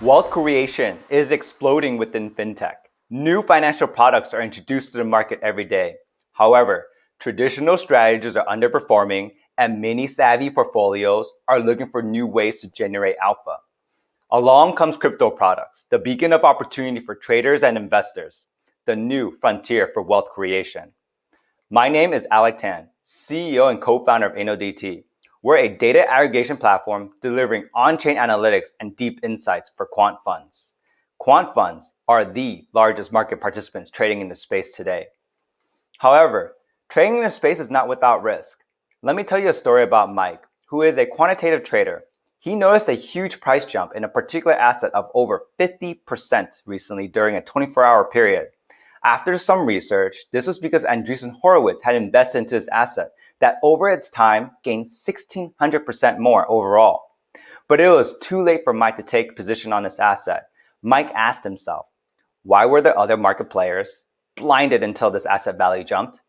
Wealth creation is exploding within fintech. New financial products are introduced to the market every day. However, traditional strategies are underperforming and many savvy portfolios are looking for new ways to generate alpha. Along comes crypto products, the beacon of opportunity for traders and investors, the new frontier for wealth creation. My name is Alec Tan, CEO and co-founder of InnoDT. We're a data aggregation platform delivering on-chain analytics and deep insights for quant funds. Quant funds are the largest market participants trading in the space today. However, trading in the space is not without risk. Let me tell you a story about Mike, who is a quantitative trader. He noticed a huge price jump in a particular asset of over 50% recently during a 24-hour period. After some research, this was because Andreessen Horowitz had invested into this asset that over its time gained 1,600% more overall. But it was too late for Mike to take position on this asset. Mike asked himself, why were the other market players blinded until this asset value jumped?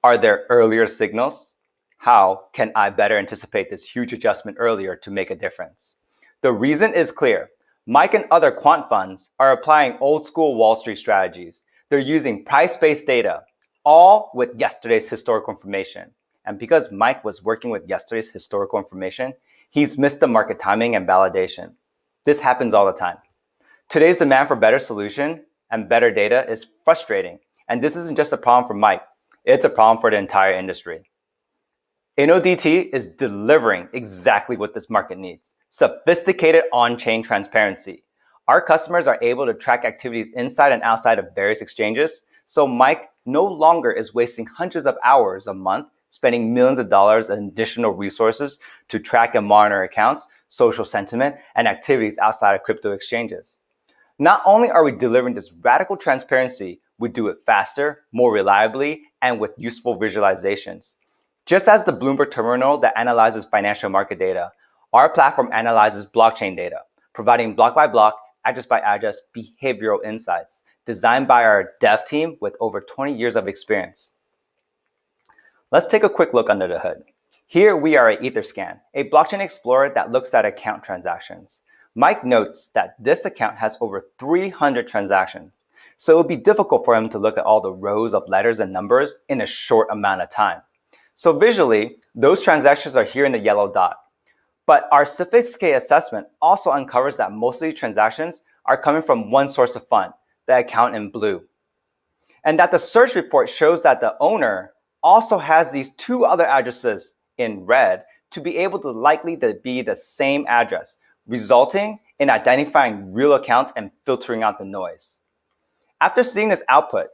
Are there earlier signals? How can I better anticipate this huge adjustment earlier to make a difference? The reason is clear. Mike and other quant funds are applying old school Wall Street strategies. They're using price-based data, all with yesterday's historical information. And because Mike was working with yesterday's historical information, he's missed the market timing and validation. This happens all the time. Today's demand for better solution and better data is frustrating. And this isn't just a problem for Mike. It's a problem for the entire industry. InnoDT is delivering exactly what this market needs. Sophisticated on-chain transparency. Our customers are able to track activities inside and outside of various exchanges, so Mike no longer is wasting hundreds of hours a month spending millions of dollars in additional resources to track and monitor accounts, social sentiment, and activities outside of crypto exchanges. Not only are we delivering this radical transparency, we do it faster, more reliably, and with useful visualizations. Just as the Bloomberg terminal that analyzes financial market data, our platform analyzes blockchain data, providing block by block, address by address behavioral insights designed by our dev team with over 20 years of experience. Let's take a quick look under the hood. Here we are at Etherscan, a blockchain explorer that looks at account transactions. Mike notes that this account has over 300 transactions, so it would be difficult for him to look at all the rows of letters and numbers in a short amount of time. So visually, those transactions are here in the yellow dot. But our sophisticated assessment also uncovers that most of these transactions are coming from one source of fund, the account in blue. And that the search report shows that the owner also has these two other addresses in red to be able to likely to be the same address, resulting in identifying real accounts and filtering out the noise. After seeing this output,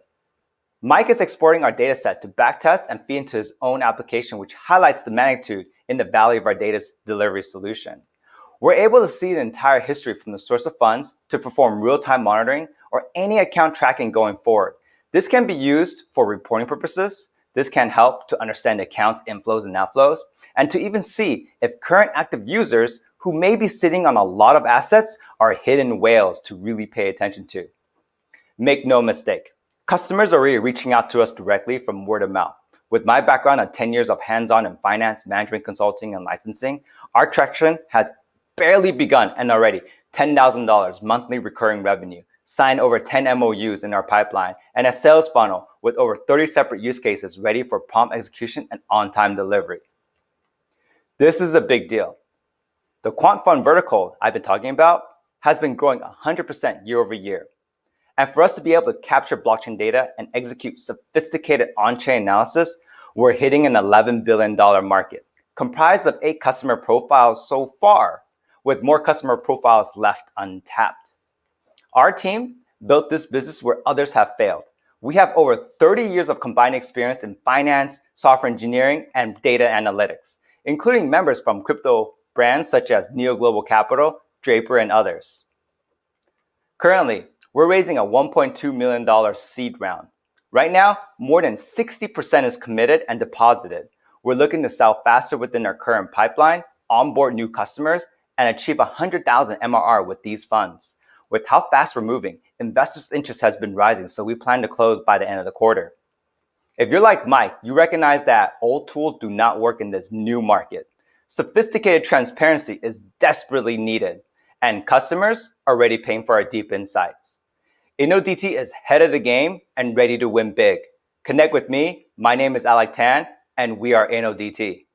Mike is exporting our dataset to backtest and feed into his own application, which highlights the magnitude in the value of our data delivery solution. We're able to see the entire history from the source of funds to perform real-time monitoring or any account tracking going forward. This can be used for reporting purposes. This can help to understand accounts inflows and outflows, and to even see if current active users who may be sitting on a lot of assets are hidden whales to really pay attention to. Make no mistake, customers are already reaching out to us directly from word of mouth. With my background of 10 years of hands-on in finance, management consulting, and licensing, our traction has barely begun and already $10,000 monthly recurring revenue, signed over 10 MOUs in our pipeline, and a sales funnel with over 30 separate use cases ready for prompt execution and on-time delivery. This is a big deal. The quant fund vertical I've been talking about has been growing 100% year over year. And for us to be able to capture blockchain data and execute sophisticated on-chain analysis, we're hitting an $11 billion market, comprised of 8 customer profiles so far, with more customer profiles left untapped. Our team built this business where others have failed. We have over 30 years of combined experience in finance, software engineering, and data analytics, including members from crypto brands such as Neo Global Capital, Draper, and others. Currently, we're raising a $1.2 million seed round. Right now, more than 60% is committed and deposited. We're looking to sell faster within our current pipeline, onboard new customers, and achieve 100,000 MRR with these funds. With how fast we're moving, investors' interest has been rising, so we plan to close by the end of the quarter. If you're like Mike, you recognize that old tools do not work in this new market. Sophisticated transparency is desperately needed. and customers are already paying for our deep insights. InnoDT is ahead of the game and ready to win big. Connect with me. My name is Alec Tan, and we are InnoDT.